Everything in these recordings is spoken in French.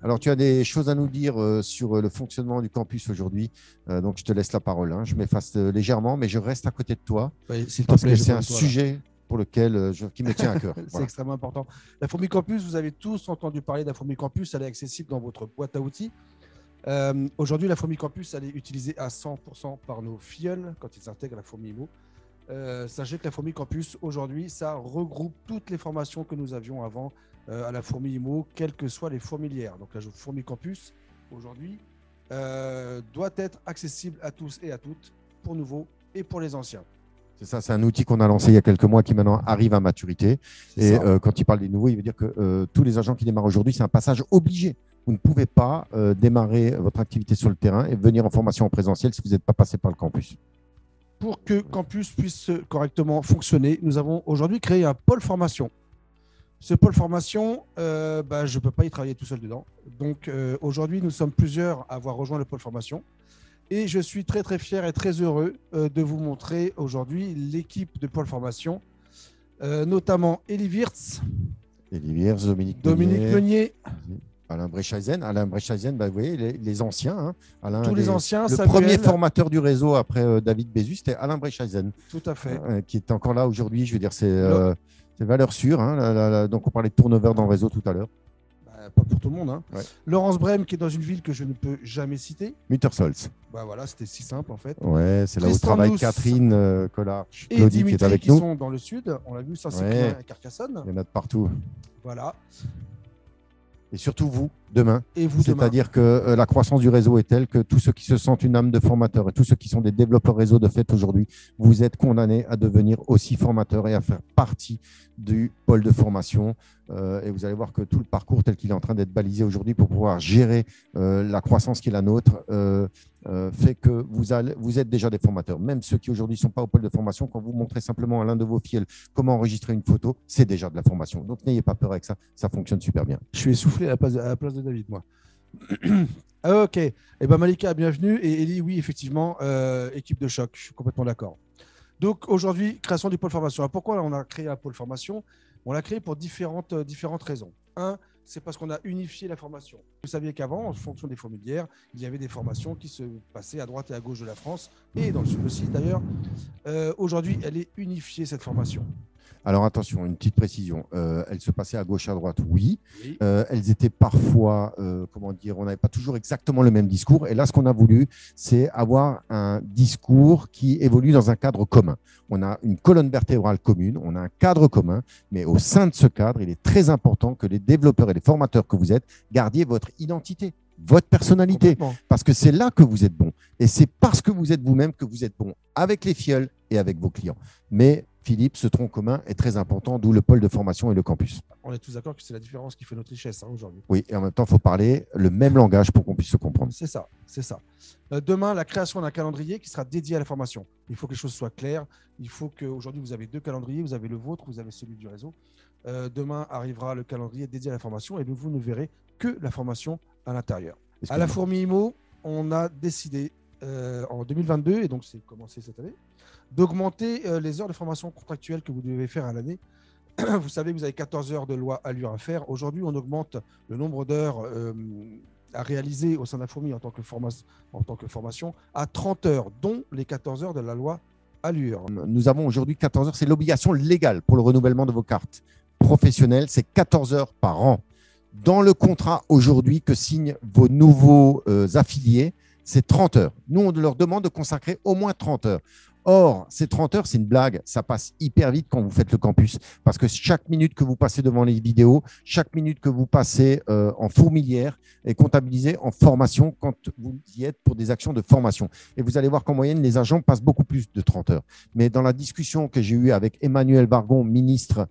Alors, tu as des choses à nous dire sur le fonctionnement du campus aujourd'hui. Donc, je te laisse la parole, hein. Je m'efface légèrement, mais je reste à côté de toi Oui, s'il te parce plaît, que j'ai c'est besoin un de toi là. sujet pour lequel qui me tient à cœur. C'est Voilà. extrêmement important. La fourmi campus, vous avez tous entendu parler de la fourmi campus, elle est accessible dans votre boîte à outils. Aujourd'hui, la fourmi campus, elle est utilisée à 100% par nos filleuls quand ils intègrent la fourmi IMO. Sachez que la fourmi campus, aujourd'hui, ça regroupe toutes les formations que nous avions avant à la fourmi IMO, quelles que soient les fourmilières. Donc la fourmi campus, aujourd'hui, doit être accessible à tous et à toutes, pour nouveaux et pour les anciens. C'est ça, c'est un outil qu'on a lancé il y a quelques mois qui maintenant arrive à maturité. Et quand il parle des nouveaux, il veut dire que tous les agents qui démarrent aujourd'hui, c'est un passage obligé. Vous ne pouvez pas démarrer votre activité sur le terrain et venir en formation en présentiel si vous n'êtes pas passé par le campus. Pour que Campus puisse correctement fonctionner, nous avons aujourd'hui créé un pôle formation. Ce pôle formation, je ne peux pas y travailler tout seul dedans. Donc aujourd'hui, nous sommes plusieurs à avoir rejoint le pôle formation. Et je suis très très fier et très heureux de vous montrer aujourd'hui l'équipe de pôle formation, notamment Elie Wirtz, Dominique Meunier, Alain Brechaisen. Vous voyez, les anciens. Hein. Alain, tous les anciens. Le Samuel, premier formateur du réseau après David Bézu, c'était Alain Brechaisen. Tout à fait. Qui est encore là aujourd'hui. Je veux dire, c'est valeur sûre. Hein. Donc, on parlait de turnover dans le réseau tout à l'heure. Pas pour tout le monde. Hein. Ouais. Laurence Brem, qui est dans une ville que je ne peux jamais citer. Muttersols. Voilà, c'était si simple en fait. Ouais, c'est là où travaille Catherine Collard, Claudie qui est avec nous. Qui sont dans le sud. On l'a vu, ça c'est à Carcassonne. Il y en a de partout. Voilà. Et surtout vous, demain. Et vous, c'est-à-dire que la croissance du réseau est telle que tous ceux qui se sentent une âme de formateur et tous ceux qui sont des développeurs réseau de fait aujourd'hui, vous êtes condamnés à devenir aussi formateurs et à faire partie du pôle de formation. Et vous allez voir que tout le parcours tel qu'il est en train d'être balisé aujourd'hui pour pouvoir gérer la croissance qui est la nôtre fait que vous êtes déjà des formateurs. Même ceux qui aujourd'hui ne sont pas au pôle de formation, quand vous montrez simplement à l'un de vos filleuls comment enregistrer une photo, c'est déjà de la formation. Donc n'ayez pas peur avec ça, ça fonctionne super bien. Je suis essoufflé à la place de David, moi. Ok. Eh ben Malika, bienvenue. Et Elie, oui, effectivement, équipe de choc, je suis complètement d'accord. Donc aujourd'hui, création du pôle formation. Alors, pourquoi on a créé un pôle formation? On l'a créé pour différentes raisons. Un, c'est parce qu'on a unifié la formation. Vous saviez qu'avant, en fonction des fourmilières, il y avait des formations qui se passaient à droite et à gauche de la France, et dans le sud aussi d'ailleurs. Aujourd'hui, elle est unifiée, cette formation. Alors attention, une petite précision. Elles se passaient à gauche, à droite, oui. Elles étaient parfois, on n'avait pas toujours exactement le même discours. Et là, ce qu'on a voulu, c'est avoir un discours qui évolue dans un cadre commun. On a une colonne vertébrale commune, on a un cadre commun, mais au sein de ce cadre, il est très important que les développeurs et les formateurs que vous êtes gardiez votre identité, votre personnalité, parce que c'est là que vous êtes bon. Et c'est parce que vous êtes vous-même que vous êtes bon avec les filleuls et avec vos clients. Mais Philippe, ce tronc commun est très important, d'où le pôle de formation et le campus. On est tous d'accord que c'est la différence qui fait notre richesse aujourd'hui. Oui, et en même temps, il faut parler le même langage pour qu'on puisse se comprendre. C'est ça, c'est ça. Demain, la création d'un calendrier qui sera dédié à la formation. Il faut que les choses soient claires. Il faut qu'aujourd'hui, vous avez 2 calendriers. Vous avez le vôtre, vous avez celui du réseau. Demain arrivera le calendrier dédié à la formation et vous ne verrez que la formation à l'intérieur. À la Fourmi IMO, on a décidé en 2022, et donc c'est commencé cette année, d'augmenter les heures de formation contractuelle que vous devez faire à l'année. Vous savez que vous avez 14 heures de loi Allure à faire. Aujourd'hui, on augmente le nombre d'heures à réaliser au sein de la Fourmi en tant que formation à 30 heures, dont les 14 heures de la loi Allure. Nous avons aujourd'hui 14 heures. C'est l'obligation légale pour le renouvellement de vos cartes professionnelles. C'est 14 heures par an. Dans le contrat aujourd'hui que signent vos nouveaux affiliés, c'est 30 heures. Nous, on leur demande de consacrer au moins 30 heures. Or, ces 30 heures, c'est une blague. Ça passe hyper vite quand vous faites le campus. Parce que chaque minute que vous passez devant les vidéos, chaque minute que vous passez en fourmilière est comptabilisée en formation quand vous y êtes pour des actions de formation. Et vous allez voir qu'en moyenne, les agents passent beaucoup plus de 30 heures. Mais dans la discussion que j'ai eue avec Emmanuel Bargon, ministre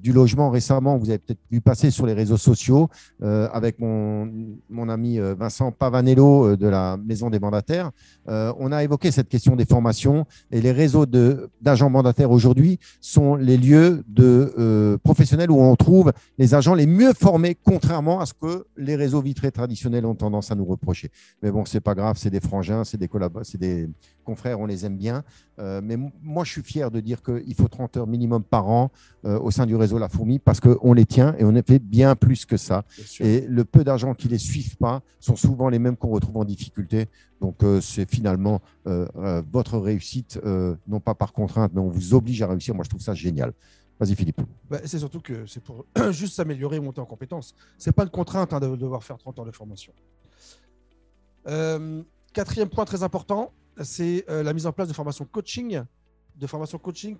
du Logement récemment, vous avez peut-être vu passer sur les réseaux sociaux, avec mon ami Vincent Pavanello de la Maison des mandataires, on a évoqué cette question des formations. Et les réseaux d'agents mandataires aujourd'hui sont les lieux professionnels où on trouve les agents les mieux formés, contrairement à ce que les réseaux vitrés traditionnels ont tendance à nous reprocher. Mais bon, ce n'est pas grave, c'est des frangins, c'est des confrères, on les aime bien. Mais moi, je suis fier de dire qu'il faut 30 heures minimum par an au sein du réseau La Fourmi parce qu'on les tient et on fait bien plus que ça. Et le peu d'agents qui ne les suivent pas sont souvent les mêmes qu'on retrouve en difficulté. Donc, c'est finalement votre réussite, non pas par contrainte, mais on vous oblige à réussir. Moi, je trouve ça génial. Vas-y, Philippe. C'est surtout que c'est pour juste s'améliorer et monter en compétences. Ce n'est pas une contrainte de devoir faire 30 heures de formation. Quatrième point très important, c'est la mise en place de formations coaching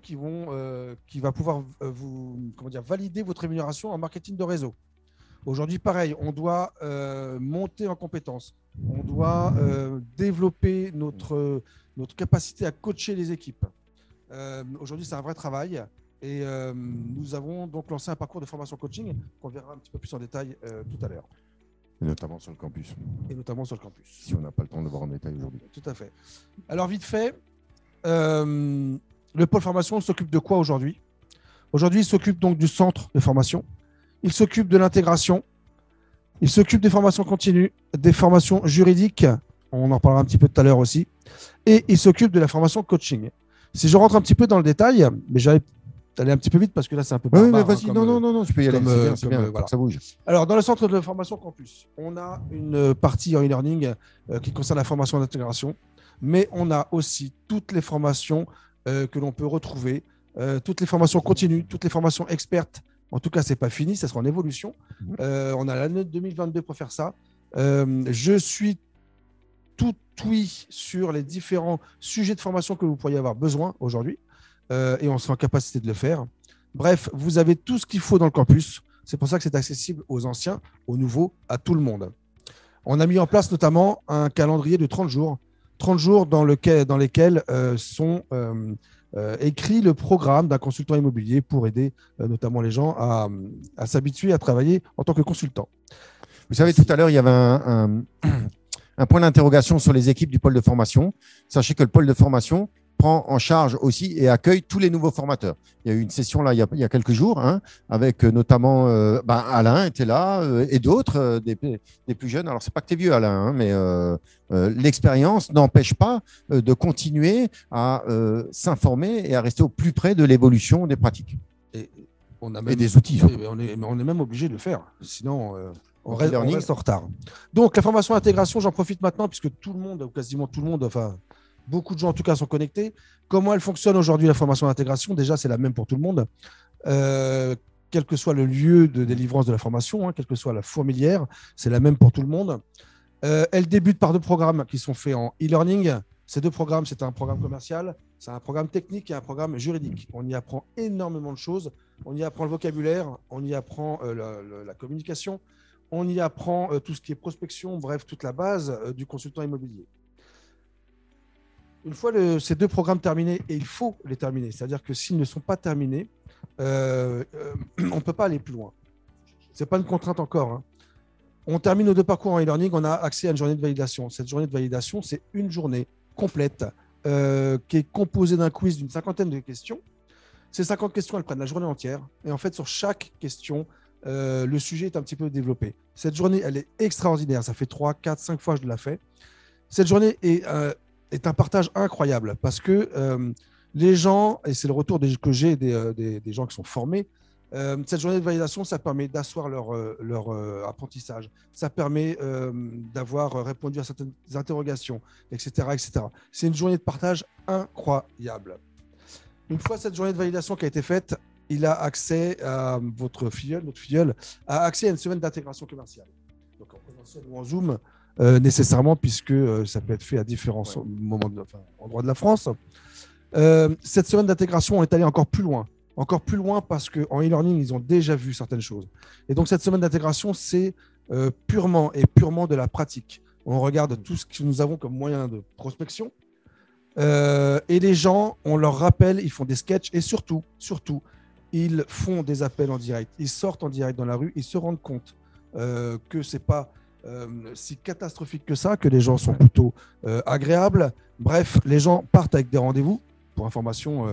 qui va pouvoir valider votre rémunération en marketing de réseau. Aujourd'hui, pareil, on doit monter en compétences. On doit développer notre capacité à coacher les équipes. Aujourd'hui, c'est un vrai travail. Et nous avons donc lancé un parcours de formation coaching qu'on verra un petit peu plus en détail tout à l'heure. Et notamment sur le campus. Si on n'a pas le temps de voir en détail aujourd'hui. Tout à fait. Alors, vite fait, le pôle formation s'occupe de quoi aujourd'hui ? Aujourd'hui, il s'occupe donc du centre de formation. Il s'occupe de l'intégration. Il s'occupe des formations continues, des formations juridiques. On en parlera un petit peu tout à l'heure aussi. Et il s'occupe de la formation coaching. Si je rentre un petit peu dans le détail, mais j'allais aller un petit peu vite parce que là, c'est un peu barbare. Oui, mais vas-y, non, tu peux y aller. C'est bien, voilà. Ça bouge. Alors, dans le centre de formation campus, on a une partie en e-learning qui concerne la formation d'intégration, mais on a aussi toutes les formations que l'on peut retrouver, toutes les formations continues, toutes les formations expertes. En tout cas, ce n'est pas fini, ça sera en évolution. On a l'année 2022 pour faire ça. Je suis tout oui sur les différents sujets de formation que vous pourriez avoir besoin aujourd'hui et on sera en capacité de le faire. Bref, vous avez tout ce qu'il faut dans le campus. C'est pour ça que c'est accessible aux anciens, aux nouveaux, à tout le monde. On a mis en place notamment un calendrier de 30 jours. 30 jours dans lesquels sont écrit le programme d'un consultant immobilier pour aider notamment les gens à s'habituer à travailler en tant que consultant. Vous savez, tout à l'heure, il y avait un point d'interrogation sur les équipes du pôle de formation. Sachez que le pôle de formation prend en charge aussi et accueille tous les nouveaux formateurs. Il y a eu une session là il y a quelques jours, avec notamment Alain était là et d'autres, des plus jeunes. Alors, ce n'est pas que tu es vieux, Alain, mais l'expérience n'empêche pas de continuer à s'informer et à rester au plus près de l'évolution des pratiques et des outils. On est même obligé de le faire, sinon on reste en retard. Donc, la formation intégration, j'en profite maintenant puisque tout le monde, ou quasiment tout le monde, enfin beaucoup de gens en tout cas sont connectés. Comment elle fonctionne aujourd'hui la formation d'intégration ? Déjà, c'est la même pour tout le monde. Quel que soit le lieu de délivrance de la formation, quelle que soit la fourmilière, c'est la même pour tout le monde. Elle débute par 2 programmes qui sont faits en e-learning. Ces 2 programmes, c'est un programme commercial, c'est un programme technique et un programme juridique. On y apprend énormément de choses. On y apprend le vocabulaire, on y apprend la communication, on y apprend tout ce qui est prospection, bref, toute la base du consultant immobilier. Une fois ces 2 programmes terminés, et il faut les terminer, c'est-à-dire que s'ils ne sont pas terminés, on ne peut pas aller plus loin. Ce n'est pas une contrainte encore. On termine nos 2 parcours en e-learning, on a accès à une journée de validation. Cette journée de validation, c'est une journée complète qui est composée d'un quiz d'une 50aine de questions. Ces 50 questions, elles prennent la journée entière. Et en fait, sur chaque question, le sujet est un petit peu développé. Cette journée, elle est extraordinaire. Ça fait 3, 4, 5 fois que je la fais. Cette journée est un partage incroyable parce que les gens, et c'est le retour que j'ai des gens qui sont formés, cette journée de validation, ça permet d'asseoir leur apprentissage. Ça permet d'avoir répondu à certaines interrogations, etc., etc. C'est une journée de partage incroyable. Une fois cette journée de validation qui a été faite, il a accès à notre filleul, a accès à une semaine d'intégration commerciale. Donc en présentiel ou en Zoom, nécessairement, puisque ça peut être fait à différents endroits de la France. Cette semaine d'intégration, on est allé encore plus loin parce qu'en e-learning, ils ont déjà vu certaines choses. Et donc, cette semaine d'intégration, c'est purement de la pratique. On regarde tout ce que nous avons comme moyen de prospection. Et les gens, on leur rappelle, ils font des sketchs et surtout, ils font des appels en direct. Ils sortent en direct dans la rue, ils se rendent compte que ce n'est pas si catastrophique que ça, que les gens sont plutôt agréables. Bref, les gens partent avec des rendez-vous. pour information,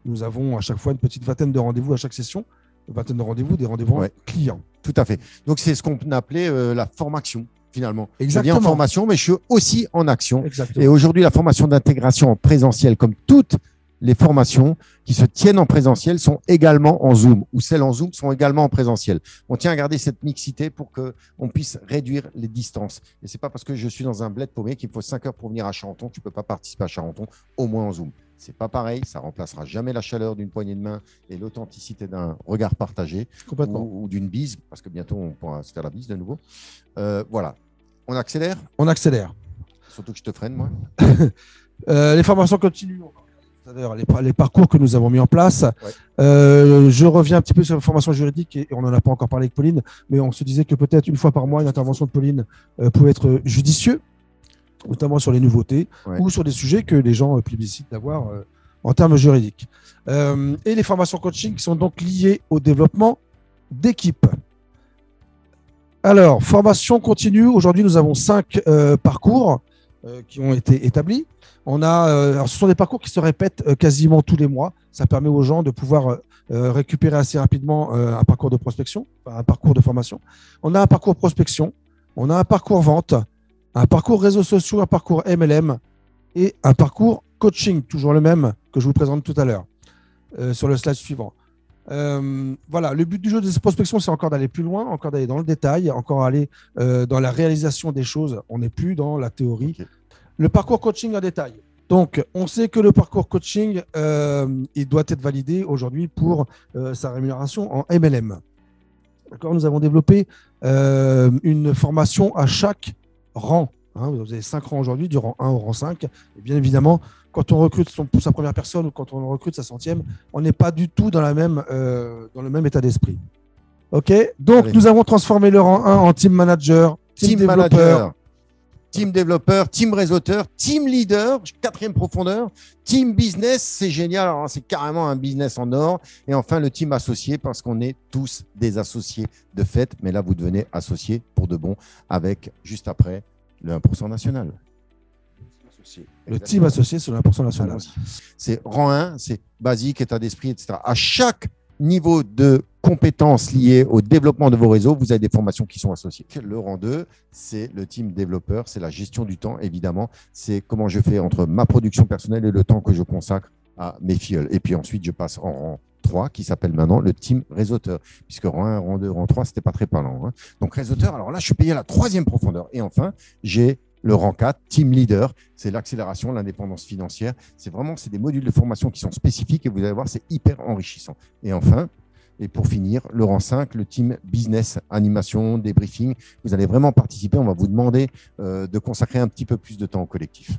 nous avons à chaque fois une petite vingtaine de rendez-vous à chaque session. Une vingtaine de rendez-vous, des rendez-vous clients. Tout à fait. Donc, c'est ce qu'on appelait la formation, finalement. Exactement. Je viens en formation, mais je suis aussi en action. Exactement. Et aujourd'hui, la formation d'intégration en présentiel, comme toutes les formations qui se tiennent en présentiel, sont également en Zoom, ou celles en Zoom sont également en présentiel. On tient à garder cette mixité pour qu'on puisse réduire les distances. Et ce n'est pas parce que je suis dans un bled paumé qu'il me faut 5 heures pour venir à Charenton que tu ne peux pas participer à Charenton, au moins en Zoom. Ce n'est pas pareil, ça ne remplacera jamais la chaleur d'une poignée de main et l'authenticité d'un regard partagé ou d'une bise, parce que bientôt on pourra se faire la bise de nouveau. Voilà. On accélère ? On accélère. Surtout que je te freine, moi. Les formations continuent. C'est-à-dire les parcours que nous avons mis en place. Ouais. Je reviens un petit peu sur la formation juridique et on n'en a pas encore parlé avec Pauline, mais on se disait que peut-être une fois par mois, une intervention de Pauline pouvait être judicieux, notamment sur les nouveautés ou sur des sujets que les gens plébiscitent d'avoir en termes juridiques. Et les formations coaching qui sont donc liées au développement d'équipe. Alors, formation continue. Aujourd'hui, nous avons 5 parcours qui ont été établis. Alors ce sont des parcours qui se répètent quasiment tous les mois. Ça permet aux gens de pouvoir récupérer assez rapidement un parcours de prospection, un parcours de formation. On a un parcours prospection, on a un parcours vente, un parcours réseaux sociaux, un parcours MLM et un parcours coaching, toujours le même que je vous présente tout à l'heure sur le slide suivant. Voilà, le but du jeu de cette prospection, c'est encore d'aller plus loin, encore d'aller dans le détail, encore aller dans la réalisation des choses. On n'est plus dans la théorie. Okay. Le parcours coaching en détail. Donc, on sait que le parcours coaching, il doit être validé aujourd'hui pour sa rémunération en MLM. D'accord, nous avons développé une formation à chaque rang. Hein, vous avez 5 rangs aujourd'hui, du rang 1 au rang 5. Et bien évidemment, quand on recrute sa première personne ou quand on recrute sa 100e, on n'est pas du tout dans le même état d'esprit. OK ? Donc, nous avons transformé le rang 1 en team manager, team développeur. Team développeur, team réseauteur, team leader, 4e profondeur, team business, c'est génial, c'est carrément un business en or. Et enfin, le team associé, parce qu'on est tous des associés de fait, mais là, vous devenez associés pour de bon avec, juste après, le 1% national. Le team associé sur le 1% national. C'est rang 1, c'est basique, état d'esprit, etc. À chaque niveau de compétences liées au développement de vos réseaux, vous avez des formations qui sont associées. Le rang 2, c'est le team développeur, c'est la gestion du temps, évidemment. C'est comment je fais entre ma production personnelle et le temps que je consacre à mes filleuls. Et puis ensuite, je passe en rang 3, qui s'appelle maintenant le team réseauteur, puisque rang 1, rang 2, rang 3, ce n'était pas très parlant. Hein. Donc réseauteur, alors là, je suis payé à la 3e profondeur. Et enfin, j'ai le rang 4, team leader, c'est l'accélération, l'indépendance financière. C'est des modules de formation qui sont spécifiques et vous allez voir, c'est hyper enrichissant. Et enfin, et pour finir, le rang 5, le team business, animation, débriefing. Vous allez vraiment participer. On va vous demander de consacrer un petit peu plus de temps au collectif.